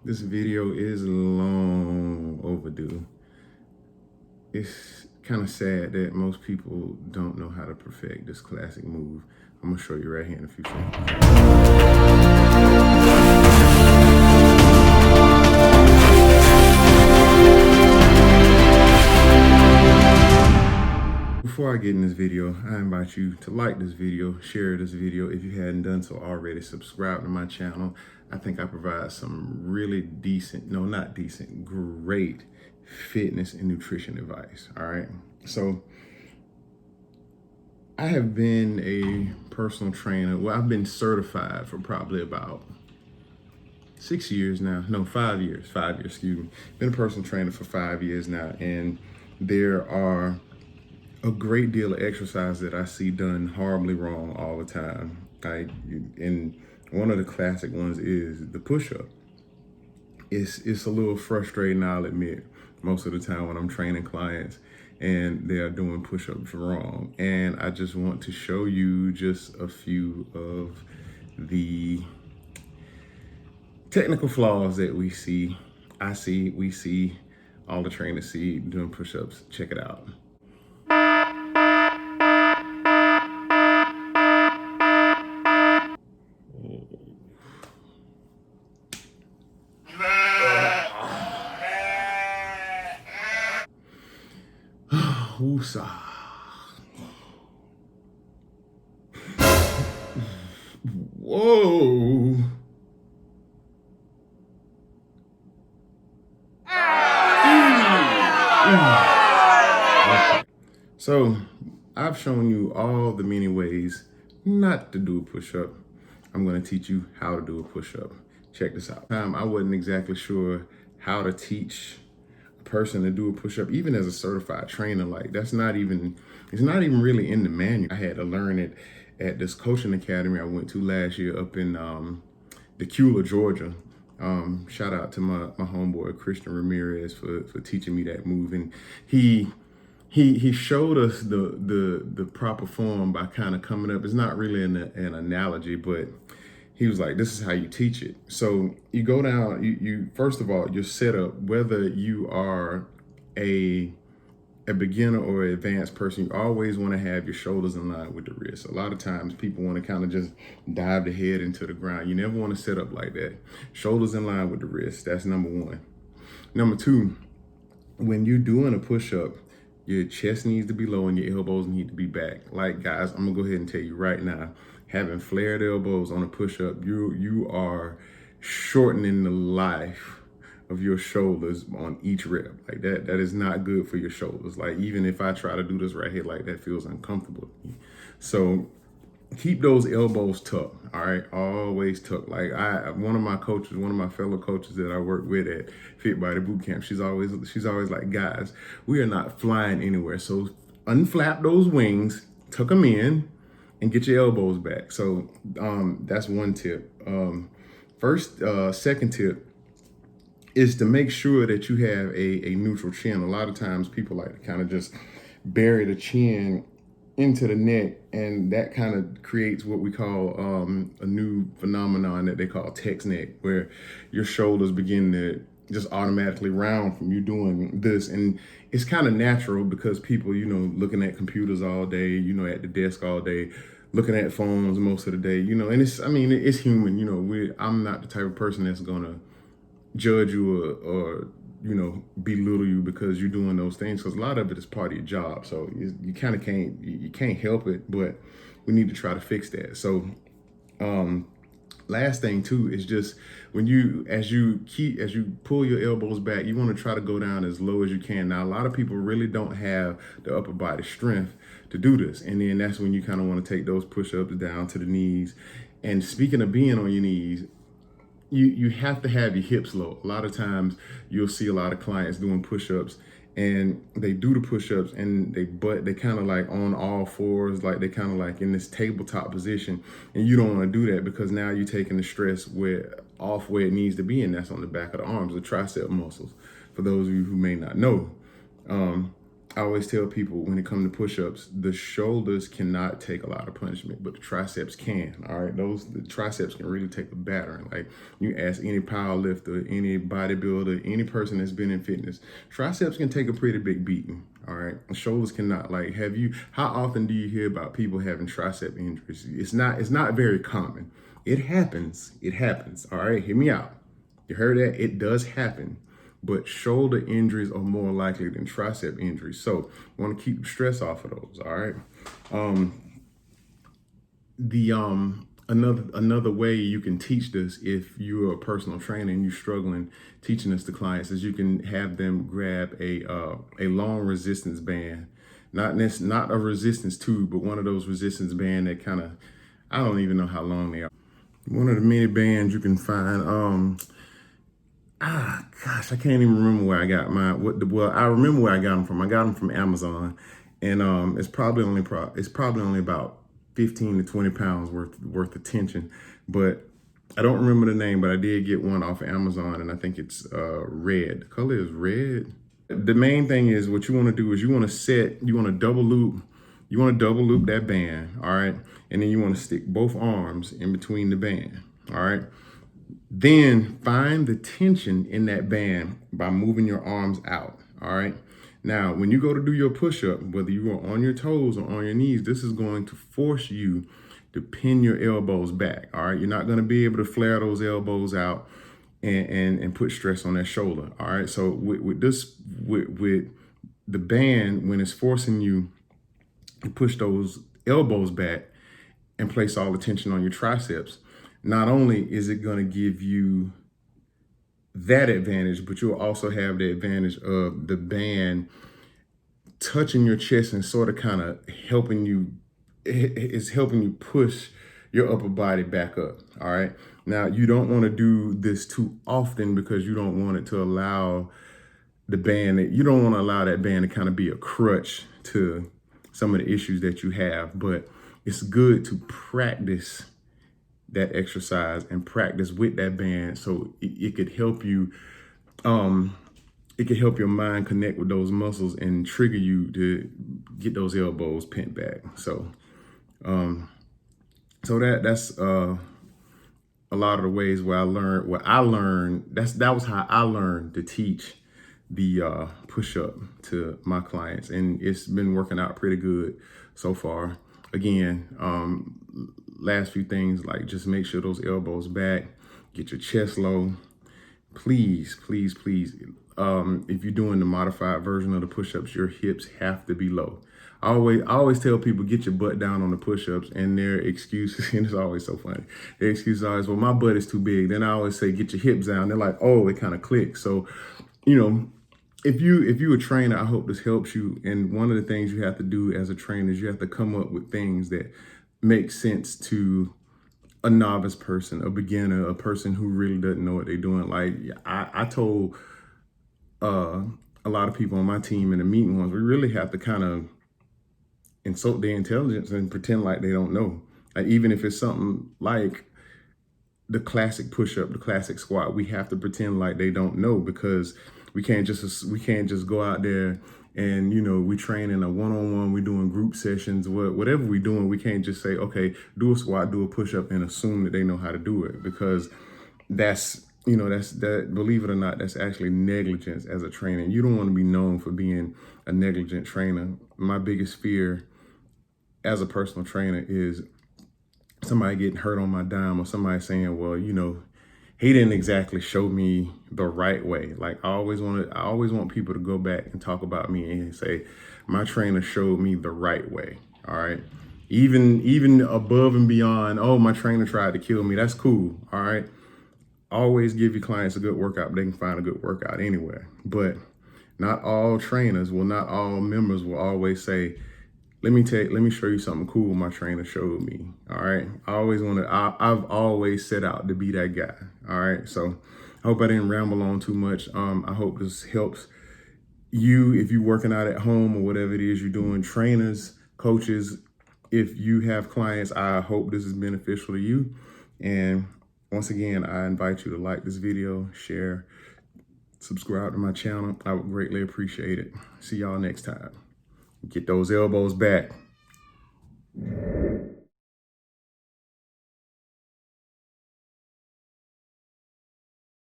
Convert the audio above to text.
This video is long overdue. It's kind of sad that most people don't know how to perfect this classic move. I'm gonna show you right here in a few seconds. Before I get in this video, I invite you to like this video, share this video. If you hadn't done so already, subscribe to my channel. I think I provide some really great fitness and nutrition advice, all right? So I have been a personal trainer. Well, I've been certified for probably about 6 years now. No, 5 years, excuse me. Been a personal trainer for 5 years now, and there are a great deal of exercise that I see done horribly wrong all the time. And one of the classic ones is the push-up. It's a little frustrating, I'll admit, most of the time when I'm training clients and they are doing push-ups wrong. And I just want to show you just a few of the technical flaws that we see. We see, all the trainers see doing push-ups. Check it out. Woosah. Whoa. Okay. So I've shown you all the many ways not to do a push-up. I'm going to teach you how to do a push-up. Check this out. I wasn't exactly sure how to teach person to do a push-up, even as a certified trainer. Like, it's not even really in the manual. I had to learn it at this coaching academy I went to last year up in Decatur, Georgia. Shout out to my homeboy Christian Ramirez for teaching me that move. And he showed us the proper form by kind of coming up. It's not really an analogy, but he was like, this is how you teach it. So you go down, you first of all, your setup, whether you are a beginner or an advanced person, you always want to have your shoulders in line with the wrist. A lot of times people want to kind of just dive the head into the ground. You never want to set up like that. Shoulders in line with the wrist. That's number one. Number two, when you're doing a push-up, your chest needs to be low and your elbows need to be back. Like, guys, I'm gonna go ahead and tell you right now, having flared elbows on a push-up, you are shortening the life of your shoulders on each rep. Like, that is not good for your shoulders. Like, even if I try to do this right here, like, that feels uncomfortable to me. So keep those elbows tucked, all right? Always tucked. Like, one of my fellow coaches that I work with at Fit Body Bootcamp, she's always like, guys, we are not flying anywhere. So unflap those wings, tuck them in, and get your elbows back. So that's one tip. Second tip is to make sure that you have a neutral chin. A lot of times people like to kind of just bury the chin into the neck, and that kind of creates what we call a new phenomenon that they call text neck, where your shoulders begin to just automatically round from you doing this. And it's kind of natural because people, looking at computers all day, at the desk all day, looking at phones most of the day, and it's human. I'm not the type of person that's gonna judge you or belittle you because you're doing those things, because a lot of it is part of your job. So you kind of can't help it, but we need to try to fix that. So last thing too is just as you pull your elbows back, you want to try to go down as low as you can. Now, a lot of people really don't have the upper body strength to do this, and then that's when you kind of want to take those push-ups down to the knees. And speaking of being on your knees, you have to have your hips low. A lot of times you'll see a lot of clients doing push-ups, and they do the push-ups and they kind of like on all fours, like they kind of like in this tabletop position, and you don't want to do that because now you're taking the stress off where it needs to be, and that's on the back of the arms, the tricep muscles, for those of you who may not know. I always tell people when it comes to push-ups, the shoulders cannot take a lot of punishment, but the triceps can. All right, the triceps can really take a battering. Like you ask any power lifter, any bodybuilder, any person that's been in fitness, triceps can take a pretty big beating. All right, shoulders cannot. Like, how often do you hear about people having tricep injuries? It's not very common. It happens. It happens. All right, hear me out. You heard that? It does happen. But shoulder injuries are more likely than tricep injuries. So you want to keep stress off of those. All right. The another way you can teach this if you're a personal trainer and you're struggling teaching this to clients is you can have them grab a long resistance band, not a resistance tube, but one of those resistance band that kind of, I don't even know how long they are. One of the many bands you can find. Gosh, I can't even remember where I got mine. Well, I remember where I got them from. I got them from Amazon, and it's probably only about 15 to 20 pounds worth of tension. But I don't remember the name, but I did get one off of Amazon, and I think it's red. The color is red. The main thing is what you want to do is you want to double loop. You want to double loop that band, all right? And then you want to stick both arms in between the band, all right? Then find the tension in that band by moving your arms out, all right? Now, when you go to do your push-up, whether you are on your toes or on your knees, this is going to force you to pin your elbows back, all right? You're not going to be able to flare those elbows out and put stress on that shoulder, all right? So with the band, when it's forcing you to push those elbows back and place all the tension on your triceps, not only is it going to give you that advantage, but you'll also have the advantage of the band touching your chest and sort of kind of helping you push your upper body back up. All right. Now, you don't want to do this too often because you don't want it to allow that band to kind of be a crutch to some of the issues that you have. But it's good to practice that exercise and practice with that band so it could help you it could help your mind connect with those muscles and trigger you to get those elbows pent back. So that's a lot of the ways where I learned that was how I learned to teach the push-up to my clients, and it's been working out pretty good so far. Again, last few things, like just make sure those elbows back, get your chest low. Please, please, please. If you're doing the modified version of the push-ups, your hips have to be low. I always tell people, get your butt down on the push-ups, and their excuses, and it's always so funny. Their excuses are always, well, my butt is too big. Then I always say, get your hips down. They're like, oh, it kind of clicks. So, if you're a trainer, I hope this helps you. And one of the things you have to do as a trainer is you have to come up with things that make sense to a novice person, a beginner, a person who really doesn't know what they're doing. Like I told a lot of people on my team in the meeting ones, we really have to kind of insult their intelligence and pretend like they don't know. Like, even if it's something like the classic push-up, the classic squat, we have to pretend like they don't know, because we can't just go out there and, we train in a one-on-one, we're doing group sessions, whatever we're doing. We can't just say, okay, do a squat, do a push-up, and assume that they know how to do it, because believe it or not, that's actually negligence as a trainer. You don't want to be known for being a negligent trainer. My biggest fear as a personal trainer is somebody getting hurt on my dime, or somebody saying, well, he didn't exactly show me the right way. Like, I always want people to go back and talk about me and say, my trainer showed me the right way. All right. Even above and beyond, oh, my trainer tried to kill me. That's cool. All right. Always give your clients a good workout. They can find a good workout anywhere. But not all members will always say, let me show you something cool my trainer showed me. All right. I've always set out to be that guy. All right. So I hope I didn't ramble on too much. I hope this helps you if you're working out at home or whatever it is you're doing. Trainers, coaches, if you have clients, I hope this is beneficial to you. And once again, I invite you to like this video, share, subscribe to my channel. I would greatly appreciate it. See y'all next time. Get those elbows back.